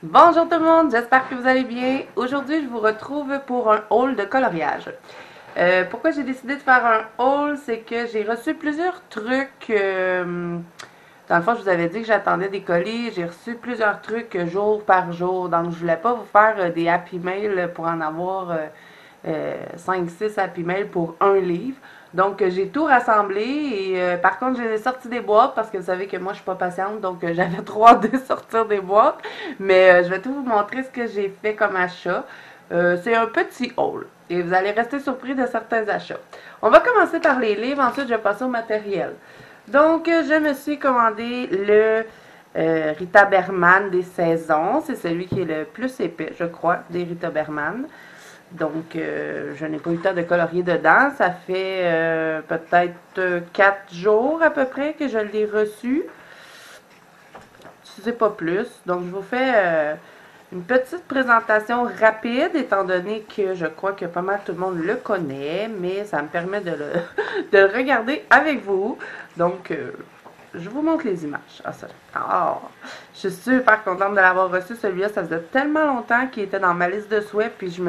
Bonjour tout le monde, j'espère que vous allez bien. Aujourd'hui, je vous retrouve pour un haul de coloriage. Pourquoi j'ai décidé de faire un haul, c'est que j'ai reçu plusieurs trucs. Dans le fond, je vous avais dit que j'attendais des colis. J'ai reçu plusieurs trucs jour par jour. Donc, je voulais pas vous faire des happy mails pour en avoir 5-6 happy mails pour un livre. Donc, j'ai tout rassemblé et par contre, j'ai sorti des boîtes parce que vous savez que moi, je suis pas patiente. Donc, j'avais trop hâte de sortir des boîtes. Mais je vais tout vous montrer ce que j'ai fait comme achat. C'est un petit haul et vous allez rester surpris de certains achats. On va commencer par les livres, ensuite je vais passer au matériel. Donc, je me suis commandé le Rita Berman des saisons. C'est celui qui est le plus épais, je crois, des Rita Berman. Donc, je n'ai pas eu le temps de colorier dedans. Ça fait peut-être 4 jours à peu près que je l'ai reçu. Si c'est pas plus. Donc, je vous fais une petite présentation rapide, étant donné que je crois que pas mal tout le monde le connaît, mais ça me permet de de le regarder avec vous. Donc, je vous montre les images. Je suis super contente de l'avoir reçu, celui-là. Ça faisait tellement longtemps qu'il était dans ma liste de souhaits, puis je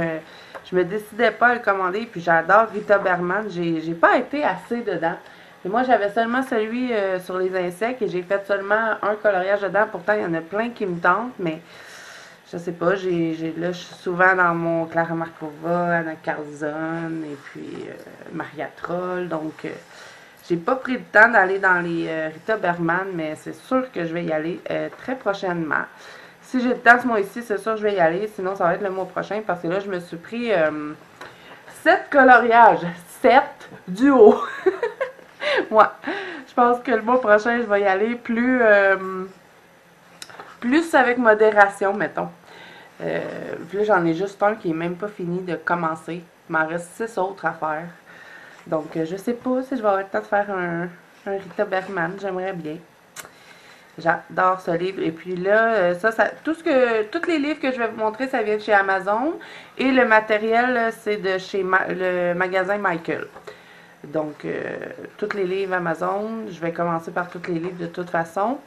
me décidais pas à le commander. Puis j'adore Rita Berman. J'ai pas été assez dedans. Et moi, j'avais seulement celui sur les insectes et j'ai fait seulement un coloriage dedans. Pourtant, il y en a plein qui me tentent, mais je sais pas. Là, je suis souvent dans mon Clara Markova, Anna Carlson et puis Maria Troll. Donc, j'ai pas pris le temps d'aller dans les Rita Berman, mais c'est sûr que je vais y aller très prochainement. Si j'ai le temps ce mois-ci, c'est sûr que je vais y aller. Sinon, ça va être le mois prochain parce que là, je me suis pris 7 coloriages. 7 duos. Moi, je pense que le mois prochain, je vais y aller plus avec modération, mettons. Puis là, j'en ai juste un qui est même pas fini de commencer. Il m'en reste 6 autres à faire. Donc, je sais pas si je vais avoir le temps de faire un Rita Bergman. J'aimerais bien. J'adore ce livre. Et puis là, tous les livres que je vais vous montrer, ça vient de chez Amazon. Et le matériel, c'est de chez le magasin Michael. Donc, tous les livres Amazon. Je vais commencer par tous les livres de toute façon.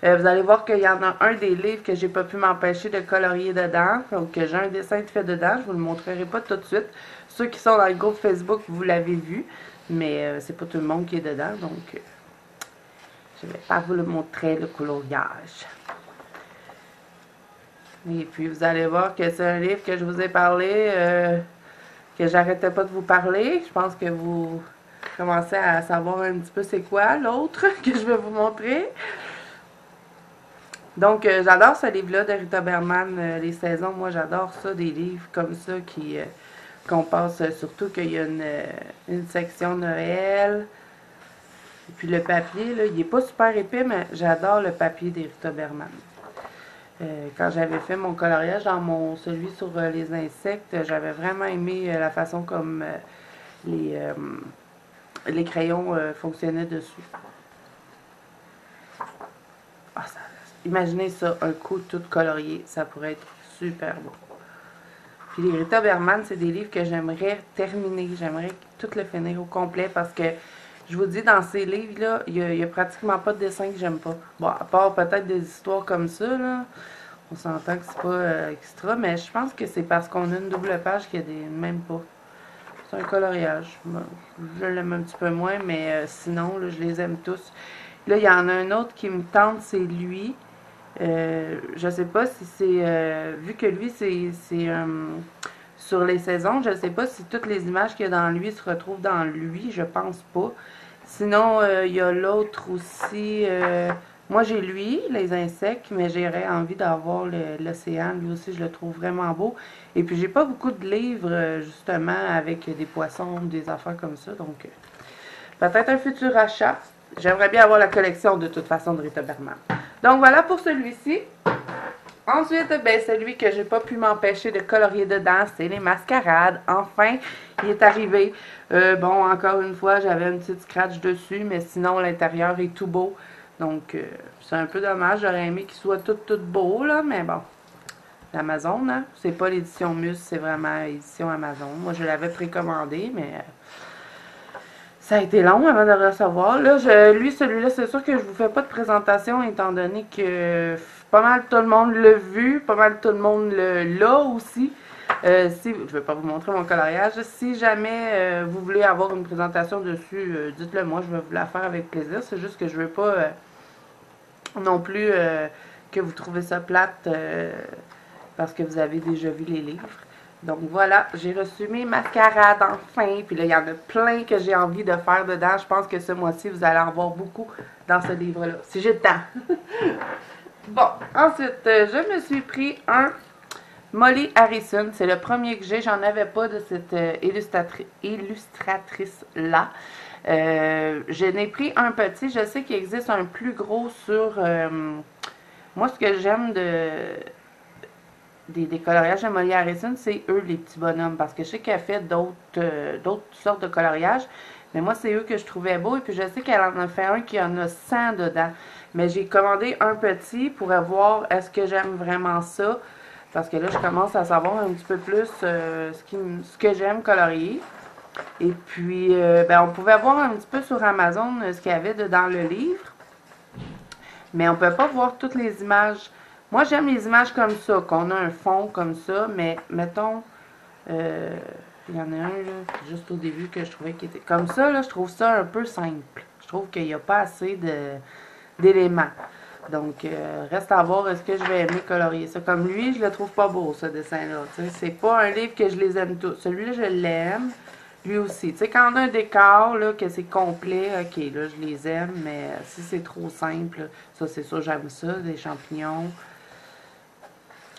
Vous allez voir qu'il y en a un des livres que j'ai pas pu m'empêcher de colorier dedans. Donc, j'ai un dessin de fait dedans. Je vous le montrerai pas tout de suite. Ceux qui sont dans le groupe Facebook, vous l'avez vu. Mais c'est pas tout le monde qui est dedans. Donc, je vais pas vous le montrer, le coloriage. Et puis, vous allez voir que c'est un livre que je vous ai parlé, que j'arrêtais pas de vous parler. Je pense que vous commencez à savoir un petit peu c'est quoi l'autre que je vais vous montrer. Donc, j'adore ce livre-là de Rita Berman, Les saisons. Moi, j'adore ça, des livres comme ça qu'on passe, surtout qu'il y a une section Noël. Et puis le papier, là, il n'est pas super épais, mais j'adore le papier des Rita Berman. Quand j'avais fait mon coloriage dans celui sur les insectes, j'avais vraiment aimé la façon comme les, euh, les crayons fonctionnaient dessus. Ah, imaginez ça, un coup tout colorié, ça pourrait être super beau. Puis les Rita Berman, c'est des livres que j'aimerais terminer, j'aimerais tout le finir au complet parce que je vous dis, dans ces livres-là, il y a pratiquement pas de dessin que j'aime pas. Bon, à part peut-être des histoires comme ça, là, on s'entend que c'est pas extra, mais je pense que c'est parce qu'on a une double page qu'il y a des même pas. C'est un coloriage. Bon, je l'aime un petit peu moins, mais sinon, là, je les aime tous. Là, il y en a un autre qui me tente, c'est lui. Je sais pas si c'est... vu que lui, c'est sur les saisons, je sais pas si toutes les images qu'il y a dans lui se retrouvent dans lui. Je pense pas. Sinon, il y a l'autre aussi. Moi, j'ai lui, les insectes, mais j'aurais envie d'avoir l'océan. Lui aussi, je le trouve vraiment beau. Et puis, j'ai pas beaucoup de livres, justement, avec des poissons, des affaires comme ça. Donc, peut-être un futur achat. J'aimerais bien avoir la collection, de toute façon, de Rita Berman. Donc, voilà pour celui-ci. Ensuite, ben, celui que j'ai pas pu m'empêcher de colorier dedans, c'est les mascarades. Enfin, il est arrivé. Bon, encore une fois, j'avais une petite scratch dessus, mais sinon, l'intérieur est tout beau. Donc, c'est un peu dommage. J'aurais aimé qu'il soit tout beau, là, mais bon. L'Amazon, hein? C'est pas l'édition Mus, c'est vraiment l'édition Amazon. Moi, je l'avais précommandé, mais Ça a été long avant de le recevoir. Là, lui, celui-là, c'est sûr que je vous fais pas de présentation étant donné que pas mal tout le monde l'a vu, pas mal tout le monde l'a aussi. Si, je vais pas vous montrer mon coloriage. Si jamais vous voulez avoir une présentation dessus, dites-le moi, je vais vous la faire avec plaisir. C'est juste que je veux pas non plus que vous trouvez ça plate parce que vous avez déjà vu les livres. Donc voilà, j'ai reçu mes mascarades enfin. Puis là, il y en a plein que j'ai envie de faire dedans. Je pense que ce mois-ci, vous allez en voir beaucoup dans ce livre-là, si j'ai le temps. Bon, ensuite, je me suis pris un Molly Harrison. C'est le premier que j'ai. J'en avais pas de cette illustratrice-là. Je n'ai pris un petit. Je sais qu'il existe un plus gros sur... moi, ce que j'aime des coloriages de Molly Harrison, c'est eux les petits bonhommes. Parce que je sais qu'elle fait d'autres sortes de coloriages. Mais moi, c'est eux que je trouvais beaux. Et puis, je sais qu'elle en a fait un qui en a 100 dedans. Mais j'ai commandé un petit pour voir est-ce que j'aime vraiment ça. Parce que là, je commence à savoir un petit peu plus ce que j'aime colorier. Et puis, ben, on pouvait voir un petit peu sur Amazon ce qu'il y avait dans le livre. Mais on ne peut pas voir toutes les images. Moi, j'aime les images comme ça, qu'on a un fond comme ça. Mais, mettons, il y en a un, là, juste au début, que je trouvais qu'il était comme ça. Là, je trouve ça un peu simple. Je trouve qu'il n'y a pas assez d'éléments. Donc, reste à voir est-ce que je vais aimer colorier ça. Comme lui, je le trouve pas beau, ce dessin-là. C'est pas un livre que je les aime tous. Celui-là, je l'aime. Lui aussi. Tu sais, quand on a un décor, là, que c'est complet, ok, là, je les aime, mais si c'est trop simple, ça, c'est sûr, j'aime ça, des champignons.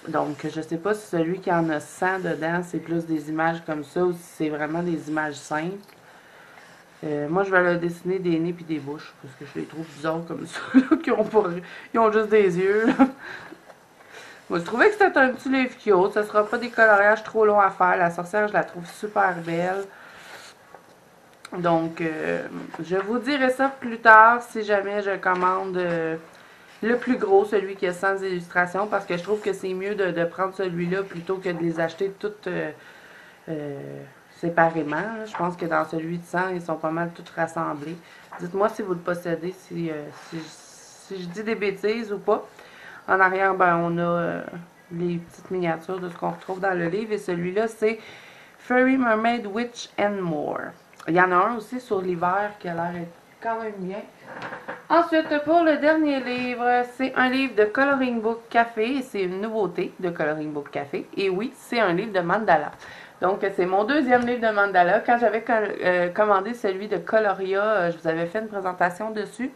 Donc, je sais pas si celui qui en a 100 dedans, c'est plus des images comme ça ou si c'est vraiment des images simples. Moi, je vais leur dessiner des nez puis des bouches, parce que je les trouve bizarres comme ça, qui ont pas, ils ont juste des yeux. Moi, je trouvais que c'était un petit livre cute. Ça sera pas des coloriages trop longs à faire. La sorcière, je la trouve super belle. Donc, je vous dirai ça plus tard si jamais je commande le plus gros, celui qui est sans illustration, parce que je trouve que c'est mieux de prendre celui-là plutôt que de les acheter toutes séparément. Là. Je pense que dans celui de 100, ils sont pas mal tous rassemblés. Dites-moi si vous le possédez, si je dis des bêtises ou pas. En arrière, ben, on a les petites miniatures de ce qu'on retrouve dans le livre. Et celui-là, c'est Fairy Mermaid Witch and More. Il y en a un aussi sur l'hiver qui a l'air quand même bien. Ensuite, pour le dernier livre, c'est un livre de Coloring Book Café. C'est une nouveauté de Coloring Book Café. Et oui, c'est un livre de mandala. Donc, c'est mon deuxième livre de mandala. Quand j'avais commandé celui de Coloria, je vous avais fait une présentation dessus.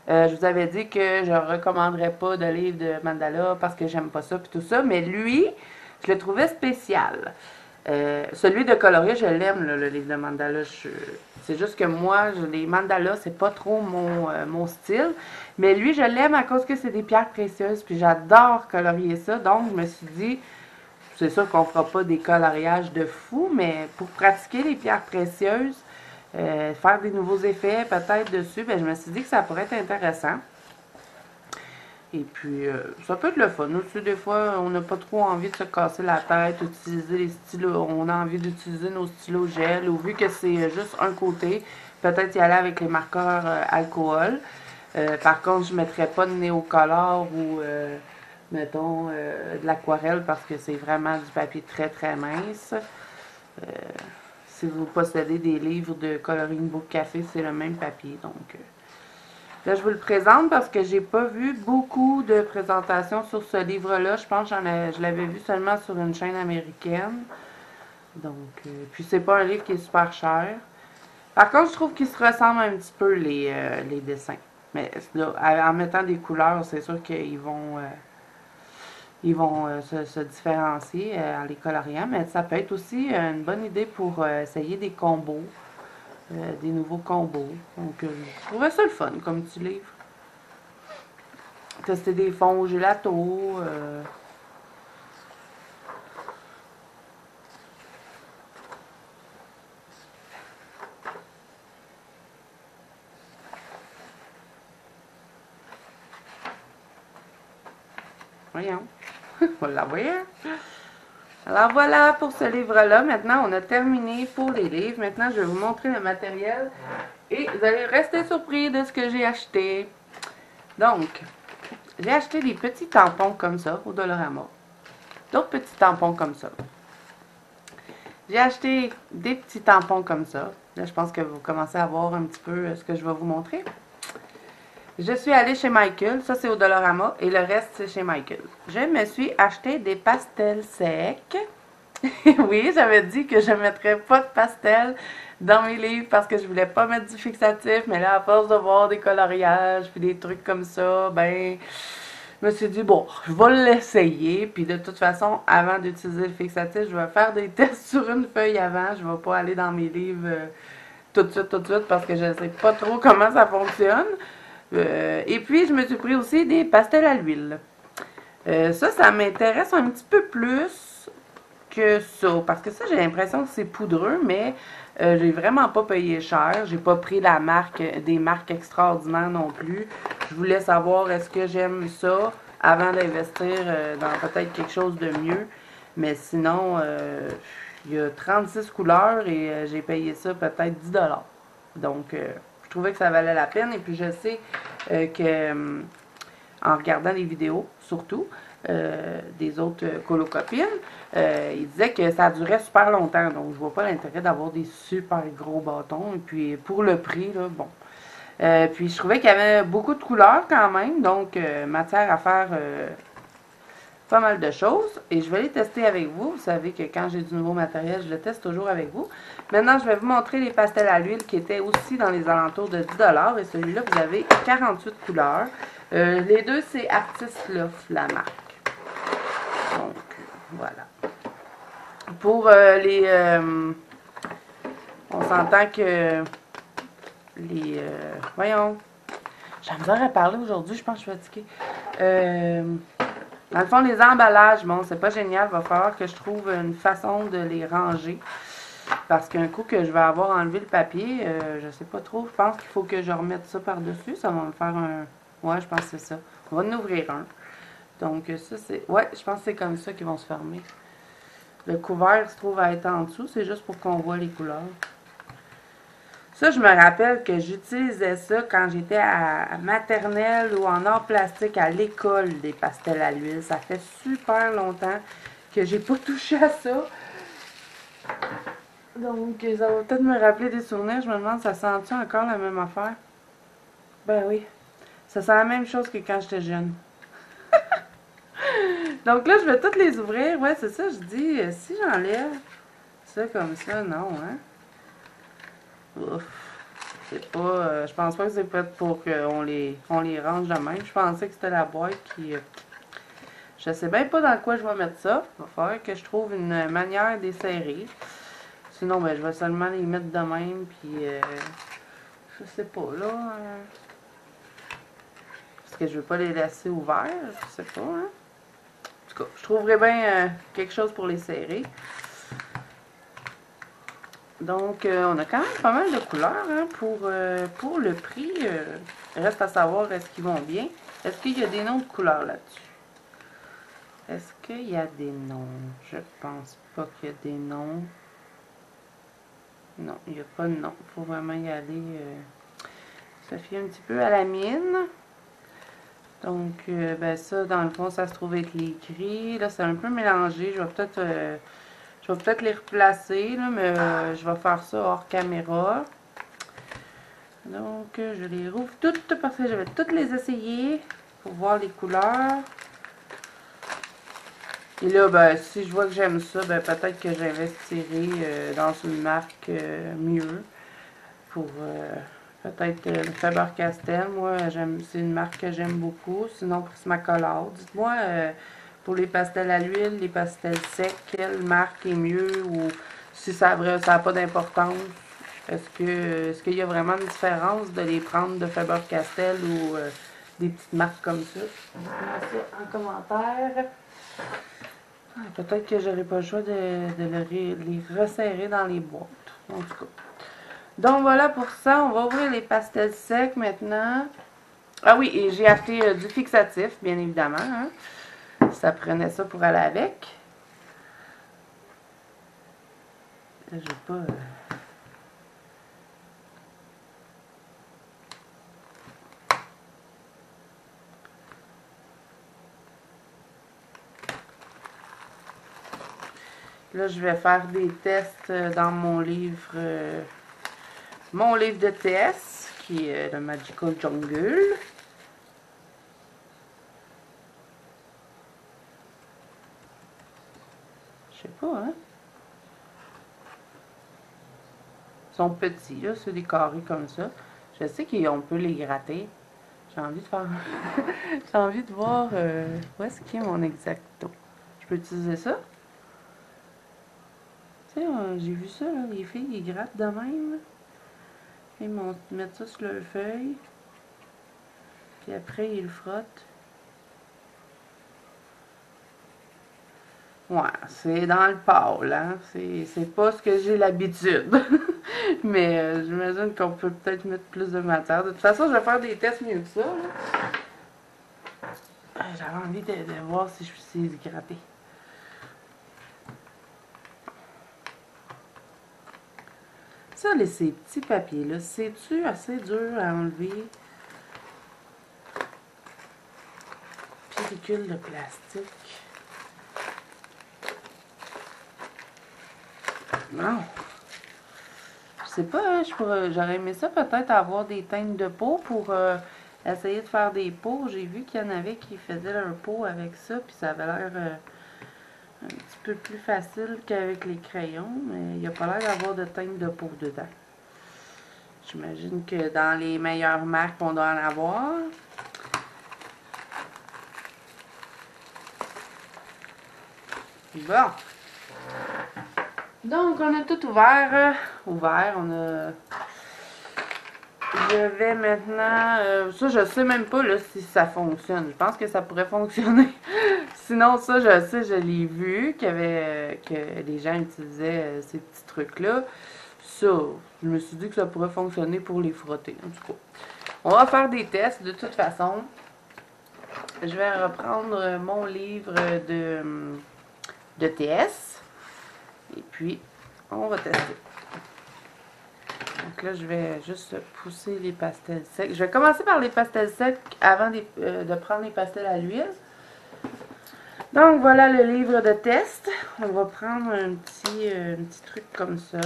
Je vous avais dit que je ne recommanderais pas de livre de mandala parce que j'aime pas ça et tout ça. Mais lui, je le trouvais spécial. Celui de Coloria, je l'aime, le livre de mandala. C'est juste que moi, les mandalas, c'est pas trop mon style. Mais lui, je l'aime à cause que c'est des pierres précieuses. Puis j'adore colorier ça. Donc, je me suis dit, c'est sûr qu'on fera pas des coloriages de fou, mais pour pratiquer les pierres précieuses, faire des nouveaux effets peut-être dessus, ben, je me suis dit que ça pourrait être intéressant. Et puis, ça peut être le fun. Aussi, des fois, on n'a pas trop envie de se casser la tête, utiliser les stylos. On a envie d'utiliser nos stylos gel, ou vu que c'est juste un côté, peut-être y aller avec les marqueurs alcool. Par contre, je ne mettrais pas de néocolore ou, mettons, de l'aquarelle parce que c'est vraiment du papier très très mince. Si vous possédez des livres de Coloring Book Café, c'est le même papier. Donc, là, je vous le présente parce que j'ai pas vu beaucoup de présentations sur ce livre-là. Je pense que je l'avais vu seulement sur une chaîne américaine. Donc, puis c'est pas un livre qui est super cher. Par contre, je trouve qu'ils se ressemblent un petit peu les dessins. Mais là, en mettant des couleurs, c'est sûr qu'ils vont, se différencier en les coloriant. Mais ça peut être aussi une bonne idée pour essayer des combos. Des nouveaux combos. Donc, je trouvais ça le fun comme petit livre. Tester des fonds au gelato. Voyons. On va la voir. Alors voilà pour ce livre-là. Maintenant, on a terminé pour les livres. Maintenant, je vais vous montrer le matériel et vous allez rester surpris de ce que j'ai acheté. Donc, j'ai acheté des petits tampons comme ça au Dollarama. D'autres petits tampons comme ça. J'ai acheté des petits tampons comme ça. Là, je pense que vous commencez à voir un petit peu ce que je vais vous montrer. Je suis allée chez Michael, ça c'est au Dollarama, et le reste c'est chez Michael. Je me suis acheté des pastels secs. Oui, j'avais dit que je ne mettrais pas de pastel dans mes livres parce que je voulais pas mettre du fixatif, mais là, à force de voir des coloriages puis des trucs comme ça, ben, je me suis dit, bon, je vais l'essayer. Puis de toute façon, avant d'utiliser le fixatif, je vais faire des tests sur une feuille avant. Je ne vais pas aller dans mes livres tout de suite, parce que je ne sais pas trop comment ça fonctionne. Et puis, je me suis pris aussi des pastels à l'huile. Ça m'intéresse un petit peu plus que ça, parce que ça, j'ai l'impression que c'est poudreux, mais j'ai vraiment pas payé cher. J'ai pas pris des marques extraordinaires non plus. Je voulais savoir est-ce que j'aime ça avant d'investir dans peut-être quelque chose de mieux. Mais sinon, il y a 36 couleurs et j'ai payé ça peut-être 10 $. Donc, je trouvais que ça valait la peine. Et puis, je sais que en regardant les vidéos, surtout, des autres colocopines, ils disaient que ça durait super longtemps. Donc, je vois pas l'intérêt d'avoir des super gros bâtons. Et puis, pour le prix, là, bon. Puis, je trouvais qu'il y avait beaucoup de couleurs quand même. Donc, matière à faire pas mal de choses. Et je vais les tester avec vous. Vous savez que quand j'ai du nouveau matériel, je le teste toujours avec vous. Maintenant, je vais vous montrer les pastels à l'huile qui étaient aussi dans les alentours de 10 $. Et celui-là, vous avez 48 couleurs. Les deux, c'est Artist Loft, la marque. Donc, voilà. Pour on s'entend que les... voyons. J'ai besoin à parler aujourd'hui, je pense que je suis fatiguée. Dans le fond, les emballages, bon, c'est pas génial. Il va falloir que je trouve une façon de les ranger. Parce qu'un coup que je vais avoir enlevé le papier, je sais pas trop. Je pense qu'il faut que je remette ça par-dessus. Ça va me faire un... Ouais, je pense que c'est ça. On va en ouvrir un. Donc, ça, c'est... Ouais, je pense que c'est comme ça qu'ils vont se fermer. Le couvert se trouve à être en dessous. C'est juste pour qu'on voit les couleurs. Ça, je me rappelle que j'utilisais ça quand j'étais à maternelle ou en art plastique à l'école, des pastels à l'huile. Ça fait super longtemps que j'ai pas touché à ça. Donc, ça va peut-être me rappeler des souvenirs. Je me demande, ça sent-tu encore la même affaire? Ben oui. Ça sent la même chose que quand j'étais jeune. Donc là, je vais toutes les ouvrir. Ouais, c'est ça, je dis, si j'enlève ça comme ça, non, hein? Ouf. C'est pas... je pense pas que c'est fait pour qu'on les range de même. Je pensais que c'était la boîte qui... je sais bien pas dans quoi je vais mettre ça. Il va falloir que je trouve une manière de les serrer. Sinon, ben, je vais seulement les mettre de même. Puis, je sais pas, là. Parce que je veux pas les laisser ouverts. Je sais pas, hein. En tout cas, je trouverai bien quelque chose pour les serrer. Donc, on a quand même pas mal de couleurs hein, pour le prix. Reste à savoir est-ce qu'ils vont bien. Est-ce qu'il y a des noms de couleurs là-dessus? Est-ce qu'il y a des noms? Je pense pas qu'il y a des noms. Non, il n'y a pas de nom. Il faut vraiment y aller. Ça fait un petit peu à la mine. Donc, ben ça, dans le fond, ça se trouve être les gris. Là, c'est un peu mélangé. Je vais peut-être les replacer, là, mais je vais faire ça hors caméra. Donc, je les rouvre toutes parce que je vais toutes les essayer pour voir les couleurs. Et là, ben, si je vois que j'aime ça, ben, peut-être que j'investirai dans une marque mieux pour peut-être le Faber-Castell. Moi, c'est une marque que j'aime beaucoup. Sinon, Prismacolor. Dites-moi, pour les pastels à l'huile, les pastels secs, quelle marque est mieux ou si ça n'a pas d'importance? Est-ce qu'il y a vraiment une différence de les prendre de Faber-Castell ou des petites marques comme ça? Dites-moi ça en commentaire. Peut-être que j'aurai pas le choix de les resserrer dans les boîtes. En tout cas. Donc voilà pour ça. On va ouvrir les pastels secs maintenant. Ah oui, et j'ai acheté du fixatif, bien évidemment. Hein. Ça prenait ça pour aller avec. Là, j'ai pas... Là, je vais faire des tests dans mon livre de TS, qui est le Magical Jungle. Je sais pas, hein? Ils sont petits, là, c'est des carrés comme ça. Je sais qu'on peut les gratter. J'ai envie de faire... J'ai envie de voir où est-ce qu'il y a mon Exacto. Je peux utiliser ça? Tu sais, j'ai vu ça, là, les filles, ils grattent de même. Ils mettent ça sur leur feuille. Puis après, ils le frottent. Ouais, c'est dans le pâle, hein. C'est pas ce que j'ai l'habitude. Mais j'imagine qu'on peut peut-être mettre plus de matière. De toute façon, je vais faire des tests mieux que ça, là. J'avais envie de voir si je suis gratter. Ça, ces petits papiers-là, c'est-tu assez dur à enlever? Pellicule de plastique. Non. Je sais pas, hein, j'aurais aimé ça peut-être avoir des teintes de peau pour essayer de faire des peaux. J'ai vu qu'il y en avait qui faisaient leur peau avec ça, puis ça avait l'air un petit peu plus facile qu'avec les crayons, mais il n'y a pas l'air d'avoir de teinte de peau dedans. J'imagine que dans les meilleures marques, on doit en avoir. Bon. Donc, on a tout ouvert. On a... Je vais maintenant... ça, je sais même pas là, si ça fonctionne. Je pense que ça pourrait fonctionner. Sinon, ça, je sais, je l'ai vu, que les gens utilisaient ces petits trucs-là. Ça, je me suis dit que ça pourrait fonctionner pour les frotter, en tout cas. On va faire des tests, de toute façon. Je vais reprendre mon livre de TS. Et puis, on va tester. Donc là, je vais juste pousser les pastels secs. Je vais commencer par les pastels secs avant de prendre les pastels à l'huile. Donc voilà le livre de test. On va prendre un petit truc comme ça.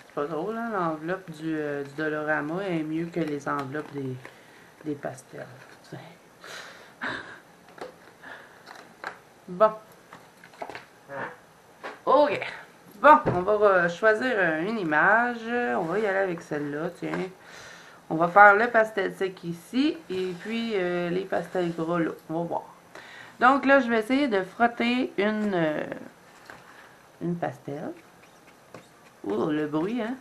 C'est pas drôle, hein? L'enveloppe du Dolorama est mieux que les enveloppes des pastels. Bon. Ok. Bon, on va choisir une image. On va y aller avec celle-là, tiens. On va faire le pastel sec ici et puis les pastels gras là. On va voir. Donc là, je vais essayer de frotter une pastel. Oh, le bruit, hein?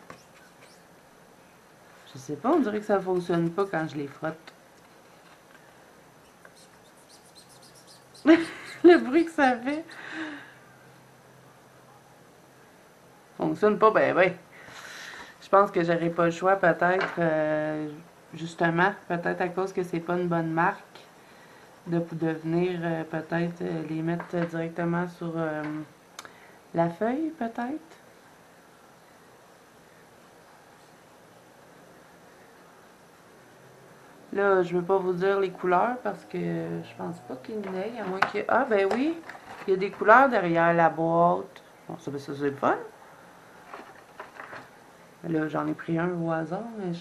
Je sais pas, on dirait que ça fonctionne pas quand je les frotte. Le bruit que ça fait. Fonctionne pas, ben. Je pense que j'aurais pas le choix, peut-être, justement, peut-être à cause que c'est pas une bonne marque, de venir peut-être les mettre directement sur la feuille, peut-être. Là, je ne veux pas vous dire les couleurs parce que je pense pas qu'il y en ait, à moins qu'il y ait... Ah, ben oui, il y a des couleurs derrière la boîte. Bon, ça c'est le fun. Là, j'en ai pris un au hasard, mais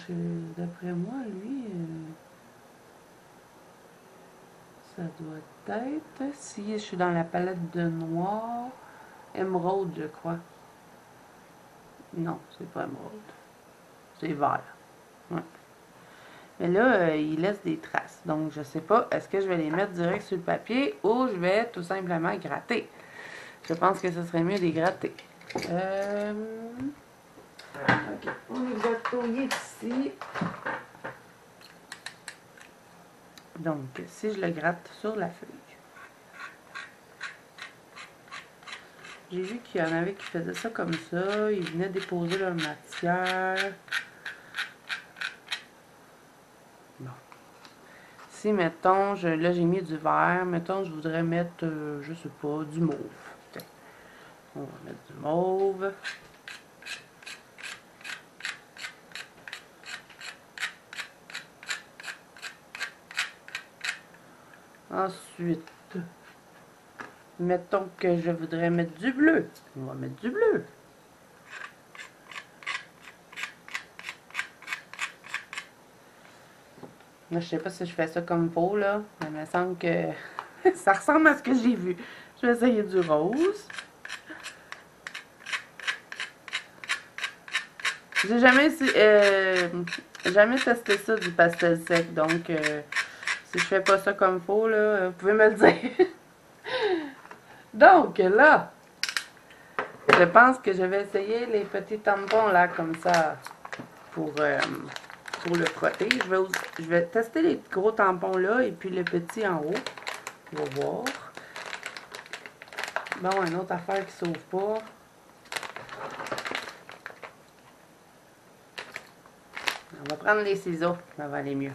d'après moi, lui, ça doit être... Si je suis dans la palette de noir, émeraude, je crois. Non, c'est pas émeraude. C'est vert. Ouais. Mais là, il laisse des traces. Donc, je sais pas, est-ce que je vais les mettre direct sur le papier ou je vais tout simplement gratter. Je pense que ce serait mieux de les gratter. Ok, mon Exacto, il est ici. Donc, si je le gratte sur la feuille. J'ai vu qu'il y en avait qui faisaient ça comme ça. Ils venaient déposer leur matière. si, mettons, là j'ai mis du vert, mettons, je voudrais mettre, je sais pas, du mauve. Tiens, on va mettre du mauve. Ensuite, mettons que je voudrais mettre du bleu. On va mettre du bleu. Là, je sais pas si je fais ça comme faut, là. Mais il me semble que ça ressemble à ce que j'ai vu. Je vais essayer du rose. J'ai jamais testé ça du pastel sec. Donc, si je fais pas ça comme faut, là, vous pouvez me le dire. Donc, là, je pense que je vais essayer les petits tampons, là, comme ça, pour le frotter. Je vais tester les gros tampons là et puis les petits en haut. On va voir. Bon, une autre affaire qui s'ouvre pas. On va prendre les ciseaux, ça va aller mieux.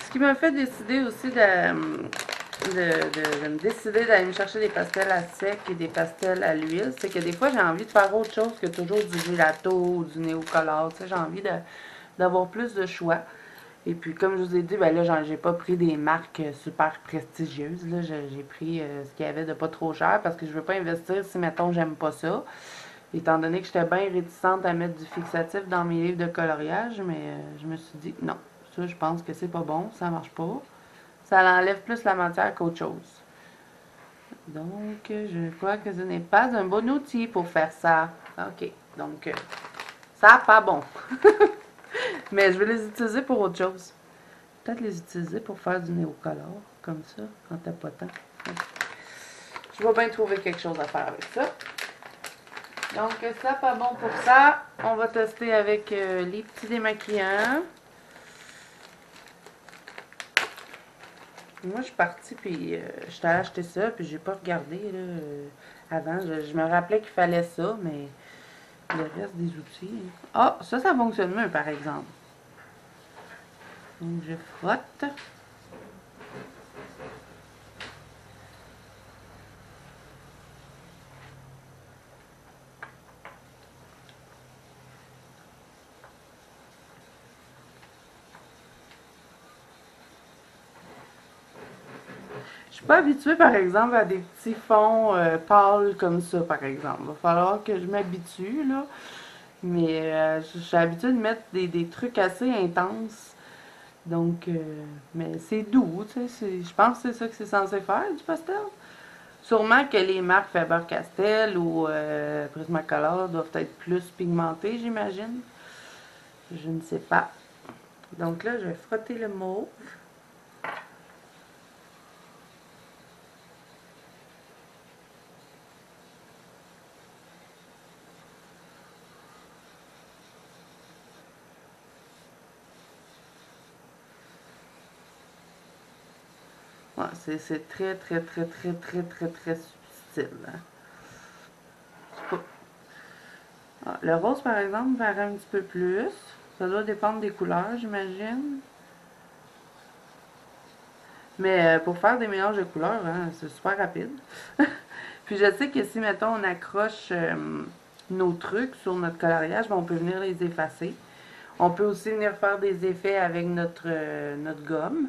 Ce qui m'a fait décider aussi de me décider d'aller me chercher des pastels à sec et des pastels à l'huile, c'est que des fois j'ai envie de faire autre chose que toujours du gelato ou du néocolor. Tu sais, j'ai envie d'avoir plus de choix. Et puis comme je vous ai dit, ben là j'ai pas pris des marques super prestigieuses. J'ai pris ce qu'il y avait de pas trop cher parce que je veux pas investir si mettons j'aime pas ça. Étant donné que j'étais bien réticente à mettre du fixatif dans mes livres de coloriage, mais je me suis dit non, ça je pense que c'est pas bon, ça marche pas. Ça enlève plus la matière qu'autre chose. Donc, je crois que ce n'est pas un bon outil pour faire ça. Ok, donc, ça pas bon. Mais je vais les utiliser pour autre chose. Peut-être les utiliser pour faire du néocolor, comme ça, quand t'as pas de temps. Je vais bien trouver quelque chose à faire avec ça. Donc, ça pas bon pour ça. On va tester avec les petits démaquillants. Moi, je suis partie, puis je suis allée acheter ça, puis j'ai pas regardé là, avant. Je me rappelais qu'il fallait ça, mais le reste des outils. Ah, ça fonctionne mieux, par exemple. Donc, je frotte. Je suis pas habituée, par exemple, à des petits fonds pâles comme ça, par exemple. Il va falloir que je m'habitue, là. Mais je suis habituée de mettre des trucs assez intenses. Donc, mais c'est doux, tu sais. Je pense que c'est ça que c'est censé faire, du pastel. Sûrement que les marques Faber-Castell ou Prismacolor doivent être plus pigmentées, j'imagine. Je ne sais pas. Donc là, je vais frotter le mauve. Ouais, c'est très, très, très, très, très, très, très subtil. Hein. Ah, le rose, par exemple, paraît un petit peu plus. Ça doit dépendre des couleurs, j'imagine. Mais pour faire des mélanges de couleurs, hein, c'est super rapide. Puis je sais que si, mettons, on accroche nos trucs sur notre coloriage, ben, on peut venir les effacer. On peut aussi venir faire des effets avec notre gomme.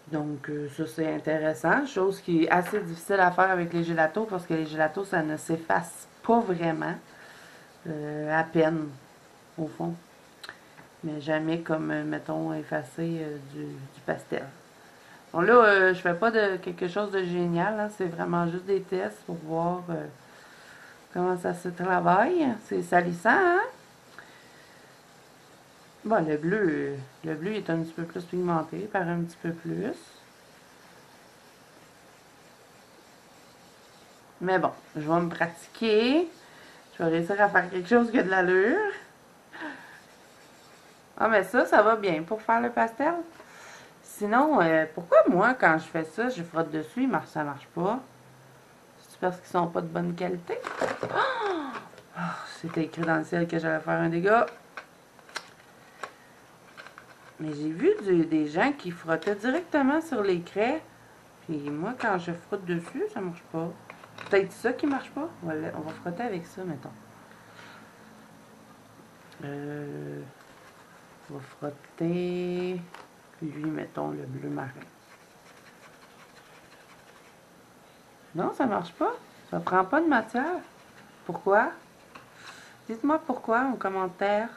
Donc, ça, c'est intéressant. Chose qui est assez difficile à faire avec les gélatos parce que les gélatos, ça ne s'efface pas vraiment. À peine, au fond. Mais jamais comme, mettons, effacer du pastel. Bon, là, je fais pas de quelque chose de génial. Hein. C'est vraiment juste des tests pour voir comment ça se travaille. C'est salissant, hein? Bon, le bleu est un petit peu plus pigmenté, il paraît un petit peu plus. Mais bon, je vais me pratiquer. Je vais réussir à faire quelque chose qui a de l'allure. Ah, mais ça va bien pour faire le pastel. Sinon, pourquoi moi, quand je fais ça, je frotte dessus, ça marche pas? C'est parce qu'ils sont pas de bonne qualité. Oh, c'était écrit dans le ciel que j'allais faire un dégât. Mais j'ai vu des gens qui frottaient directement sur les craies. Puis moi, quand je frotte dessus, ça marche pas. Peut-être ça qui marche pas. Voilà, on va frotter avec ça, mettons. On va frotter. Lui, mettons le bleu marin. Non, ça marche pas. Ça prend pas de matière. Pourquoi? Dites-moi pourquoi en commentaire.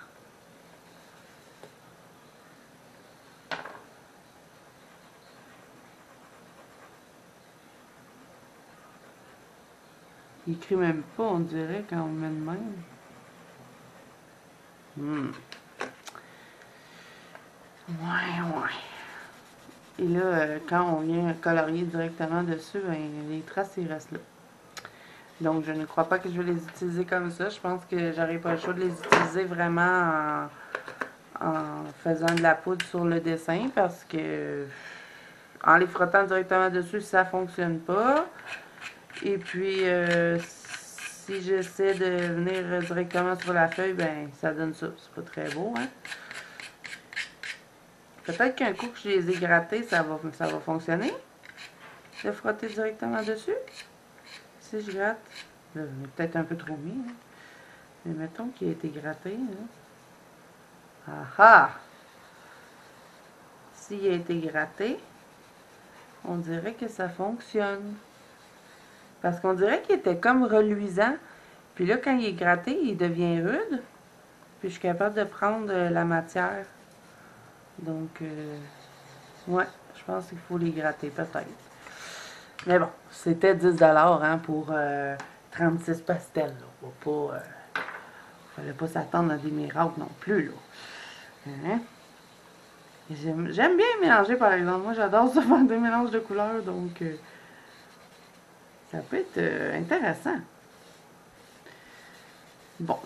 Il écrit même pas, on dirait, quand on met de même. Ouais. Et là, quand on vient colorier directement dessus, ben, les traces, ils restent là. Donc, je ne crois pas que je vais les utiliser comme ça. Je pense que j'aurais pas le choix de les utiliser vraiment en faisant de la poudre sur le dessin parce que en les frottant directement dessus, ça fonctionne pas. Et puis, si j'essaie de venir directement sur la feuille, ben ça donne ça. C'est pas très beau, hein? Peut-être qu'un coup que je les ai grattés, ça va fonctionner. De frotter directement dessus. Si je gratte, là, je l'ai peut-être un peu trop mis. Hein. Mais mettons qu'il a été gratté. Là. Ah! S'il a été gratté, on dirait que ça fonctionne. Parce qu'on dirait qu'il était comme reluisant. Puis là, quand il est gratté, il devient rude. Puis je suis capable de prendre la matière. Donc, ouais, je pense qu'il faut les gratter, peut-être. Mais bon, c'était 10$ hein, pour 36 pastels. Là. Fallait pas s'attendre à des miracles non plus. Là. Hein? J'aime bien mélanger, par exemple. Moi, j'adore ça faire des mélanges de couleurs, donc ça peut être intéressant. Bon.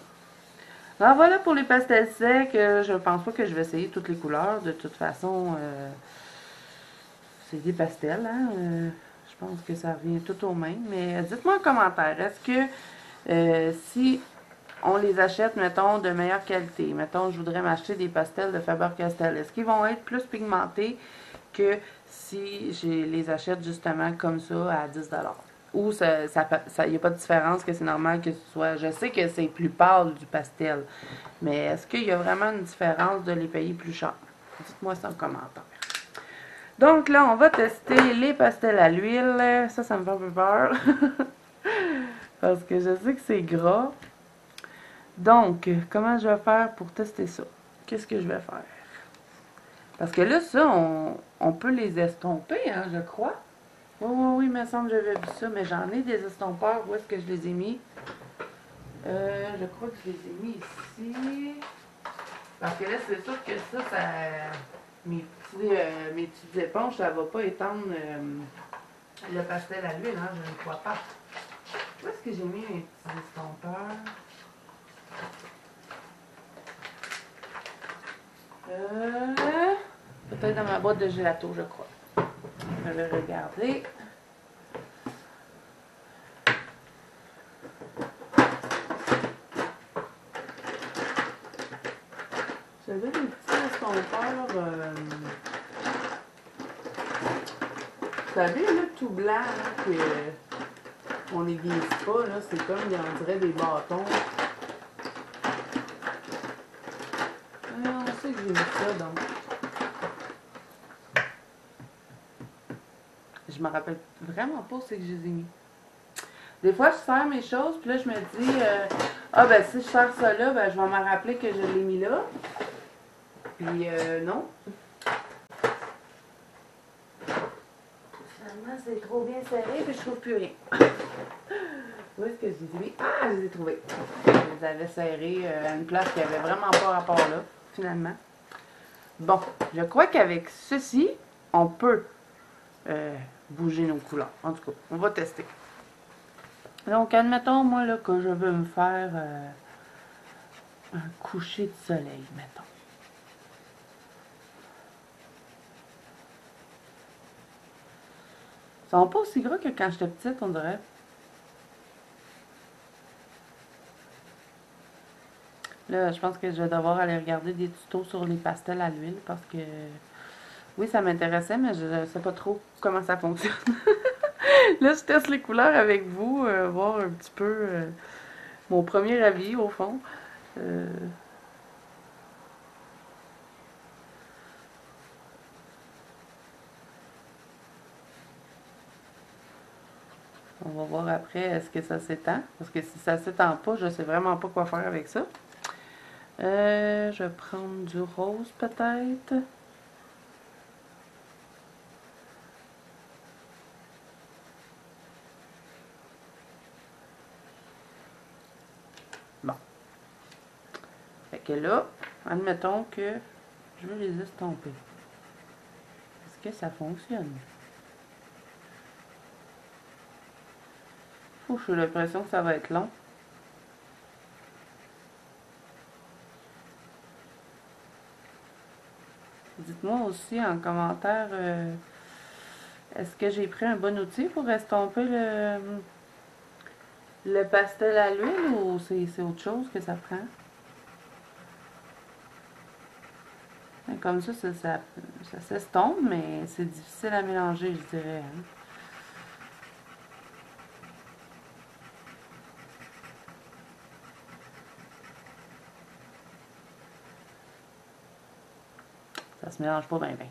Alors voilà pour les pastels secs. Je pense pas que je vais essayer toutes les couleurs. De toute façon, c'est des pastels. Hein? Je pense que ça revient tout au même. Mais dites-moi en commentaire, est-ce que si on les achète, mettons, de meilleure qualité, mettons, je voudrais m'acheter des pastels de Faber-Castell, est-ce qu'ils vont être plus pigmentés que si je les achète justement comme ça à 10$? Ou il n'y a pas de différence, que c'est normal que ce soit... Je sais que c'est plus pâle du pastel, mais est-ce qu'il y a vraiment une différence de les payer plus cher? Dites-moi ça en commentaire. Donc là, on va tester les pastels à l'huile. Ça me fait un peu peur. Parce que je sais que c'est gras. Donc, comment je vais faire pour tester ça? Qu'est-ce que je vais faire? Parce que là, ça, on peut les estomper, hein, je crois. Oui, il me semble que j'avais vu ça, mais j'en ai des estompeurs. Où est-ce que je les ai mis? Je crois que je les ai mis ici. Parce que là, c'est sûr que ça mes petites éponges, ça ne va pas étendre le pastel à l'huile, hein, je ne crois pas. Où est-ce que j'ai mis mes petits estompeurs? Peut-être dans ma boîte de gelato, je crois. Je vais regarder. J'avais des petits estompeurs. Vous savez, là, tout blanc, là, qu'on n'aiguise pas, là, c'est comme, on dirait des bâtons. On sait que j'ai mis ça, donc. Je me rappelle vraiment pas où c'est que je les ai mis. Des fois, je sers mes choses, puis là, je me dis, ben, si je sers ça là, ben, je vais me rappeler que je l'ai mis là. Puis, non. Finalement, c'est trop bien serré, puis je trouve plus rien. Où est-ce que je les ai mis? Ah, je les ai trouvés. Je les avais serrés à une place qui avait vraiment pas rapport là, finalement. Bon, je crois qu'avec ceci, on peut bouger nos couleurs. En tout cas, on va tester. Donc, admettons, moi, là, que je veux me faire un coucher de soleil, mettons. Ils sont pas aussi gros que quand j'étais petite, on dirait. Là, je pense que je vais devoir aller regarder des tutos sur les pastels à l'huile parce que oui, ça m'intéressait, mais je ne sais pas trop comment ça fonctionne. Là, je teste les couleurs avec vous, voir un petit peu mon premier avis au fond. Euh, on va voir après est-ce que ça s'étend. Parce que si ça s'étend pas, je sais vraiment pas quoi faire avec ça. Je vais prendre du rose peut-être. Bon. Fait que là, admettons que je veux les estomper. Est-ce que ça fonctionne? Ouh, j'ai l'impression que ça va être long. Dites-moi aussi en commentaire, est-ce que j'ai pris un bon outil pour estomper le pastel à l'huile ou c'est autre chose que ça prend? Comme ça s'estompe, mais c'est difficile à mélanger, je dirais. Hein. Ça se mélange pas bien bien.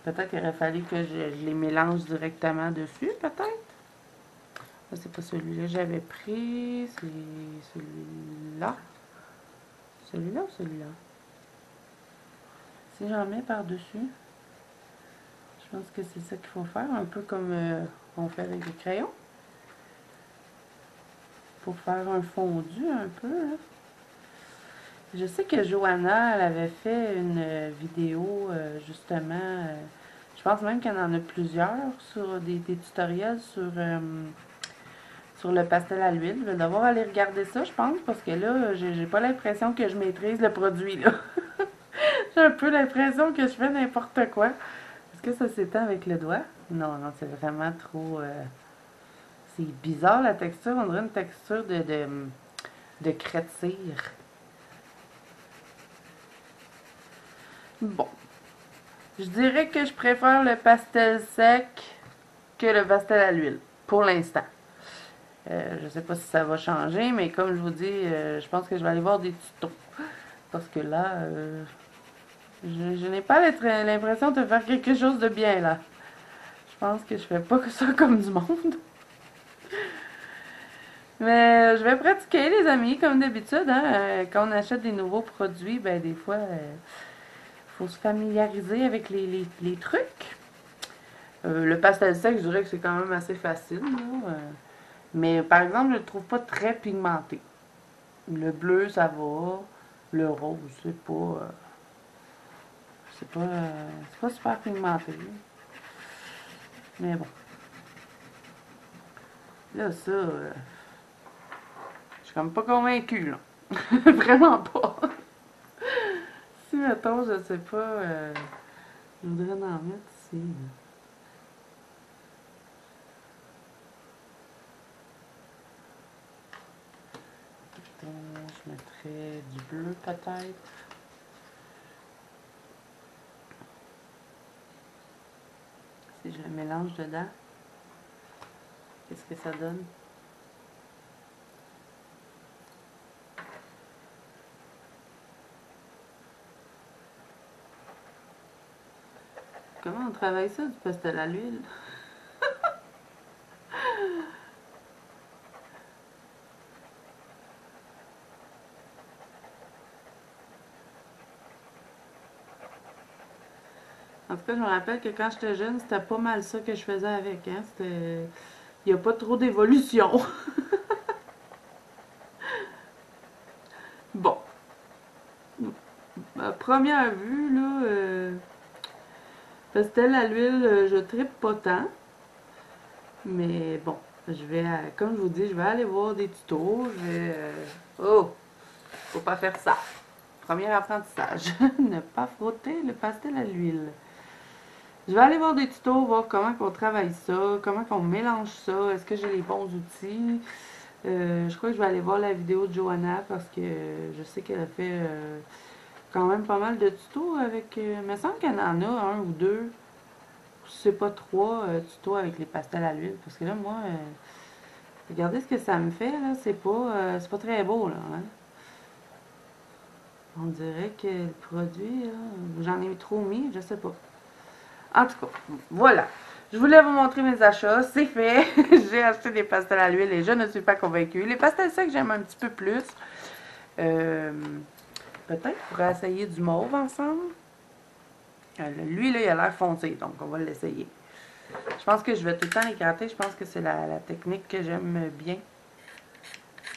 Peut-être qu'il aurait fallu que je les mélange directement dessus, peut-être? C'est pas celui-là que j'avais pris, c'est celui-là. Celui-là ou celui-là? Si j'en mets par-dessus, je pense que c'est ça qu'il faut faire, un peu comme on fait avec les crayons. Pour faire un fondu un peu. Là. Je sais que Johanna, elle avait fait une vidéo justement, je pense même qu'elle en a plusieurs sur des tutoriels sur le pastel à l'huile. Je vais devoir aller regarder ça, je pense, parce que là, j'ai pas l'impression que je maîtrise le produit, là. J'ai un peu l'impression que je fais n'importe quoi. Est-ce que ça s'étend avec le doigt? Non, non, c'est vraiment trop... c'est bizarre la texture, on dirait une texture de crête-cire. Bon, je dirais que je préfère le pastel sec que le pastel à l'huile, pour l'instant. Je sais pas si ça va changer, mais comme je vous dis, je pense que je vais aller voir des tutos. Parce que là, je n'ai pas l'impression de faire quelque chose de bien là. Je pense que je fais pas que ça comme du monde. Mais je vais pratiquer, les amis, comme d'habitude. Hein, quand on achète des nouveaux produits, ben des fois, faut se familiariser avec les trucs. Le pastel sec, je dirais que c'est quand même assez facile. Là, mais par exemple, je le trouve pas très pigmenté. Le bleu, ça va. Le rose, c'est pas super pigmenté. Mais bon. Là, ça, je suis comme pas convaincue, là. Vraiment pas. Si, mettons, je sais pas, je voudrais en mettre ici. Je mettrais du bleu peut-être. Si je le mélange dedans, qu'est-ce que ça donne? Comment on travaille ça, du pastel à l'huile? En tout cas, je me rappelle que quand j'étais jeune, c'était pas mal ça que je faisais avec. Hein? Il n'y a pas trop d'évolution. Bon. À première vue, là, pastel à l'huile, je tripe pas tant. Mais bon, je vais, comme je vous dis, je vais aller voir des tutos. Je vais. Oh! Faut pas faire ça. Premier apprentissage. Ne pas frotter le pastel à l'huile. Je vais aller voir des tutos, voir comment on travaille ça, comment on mélange ça, est-ce que j'ai les bons outils. Je crois que je vais aller voir la vidéo de Johanna parce que je sais qu'elle a fait quand même pas mal de tutos avec... il me semble qu'elle en a un ou deux, c'est pas trois tutos avec les pastels à l'huile. Parce que là, moi, regardez ce que ça me fait, là. C'est pas très beau, là. Hein? On dirait que le produit, j'en ai trop mis, je sais pas. En tout cas, voilà. Je voulais vous montrer mes achats, c'est fait. J'ai acheté des pastels à l'huile et je ne suis pas convaincue. Les pastels secs, j'aime un petit peu plus. Peut-être qu'on pourrait essayer du mauve ensemble. Lui, là, il a l'air foncé, donc on va l'essayer. Je pense que je vais tout le temps les gratter. Je pense que c'est la technique que j'aime bien.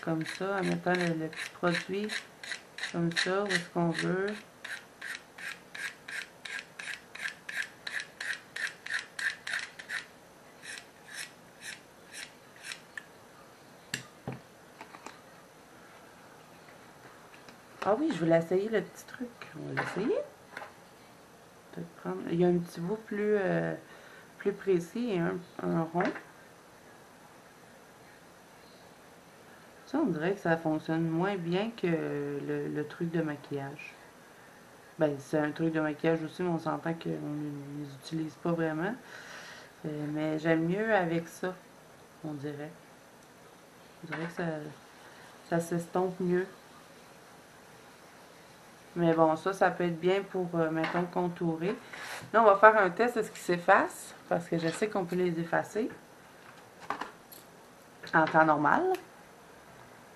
Comme ça, en mettant le petit produit comme ça, où est-ce qu'on veut. Ah oui, je voulais essayer le petit truc. On va l'essayer. Il y a un petit bout plus précis et un rond. Ça, on dirait que ça fonctionne moins bien que le truc de maquillage. Ben, c'est un truc de maquillage aussi, mais on s'entend qu'on ne les utilise pas vraiment. Mais j'aime mieux avec ça, on dirait. On dirait que ça s'estompe mieux. Mais bon, ça peut être bien pour, mettons, contourer. Là, on va faire un test de ce qui s'efface, parce que je sais qu'on peut les effacer en temps normal.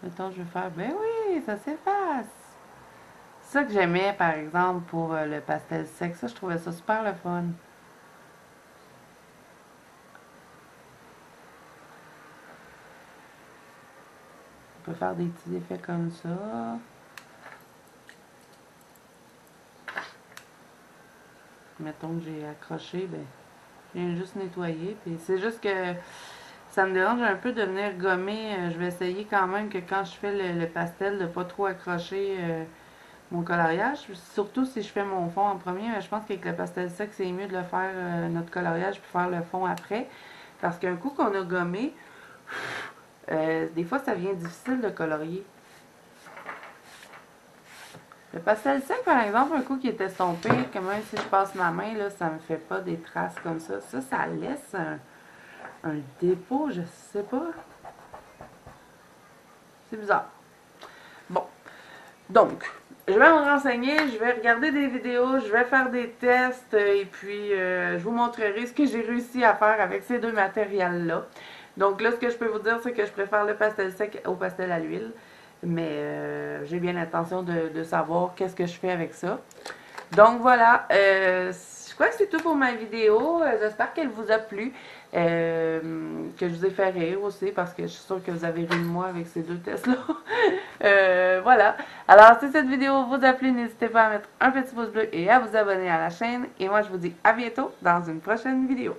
Mettons, je vais faire, ben oui, ça s'efface. C'est ça que j'aimais, par exemple, pour le pastel sec. Ça, je trouvais ça super le fun. On peut faire des petits effets comme ça. Mettons que j'ai accroché, ben, je viens juste nettoyer. Puis c'est juste que ça me dérange un peu de venir gommer. Je vais essayer quand même que quand je fais le pastel, de pas trop accrocher mon coloriage. Surtout si je fais mon fond en premier. Mais je pense qu'avec le pastel sec, c'est mieux de le faire notre coloriage puis faire le fond après. Parce qu'un coup qu'on a gommé, des fois ça devient difficile de colorier. Le pastel sec, par exemple, un coup qui est estompé, que même si je passe ma main, là, ça me fait pas des traces comme ça. Ça laisse un dépôt, je sais pas. C'est bizarre. Bon. Donc, je vais me renseigner, je vais regarder des vidéos, je vais faire des tests et puis je vous montrerai ce que j'ai réussi à faire avec ces deux matériels-là. Donc là, ce que je peux vous dire, c'est que je préfère le pastel sec au pastel à l'huile. Mais j'ai bien l'intention de savoir qu'est-ce que je fais avec ça. Donc voilà, je crois que c'est tout pour ma vidéo. J'espère qu'elle vous a plu. Que je vous ai fait rire aussi parce que je suis sûre que vous avez ri de moi avec ces deux tests-là. Voilà. Alors, si cette vidéo vous a plu, n'hésitez pas à mettre un petit pouce bleu et à vous abonner à la chaîne. Et moi, je vous dis à bientôt dans une prochaine vidéo.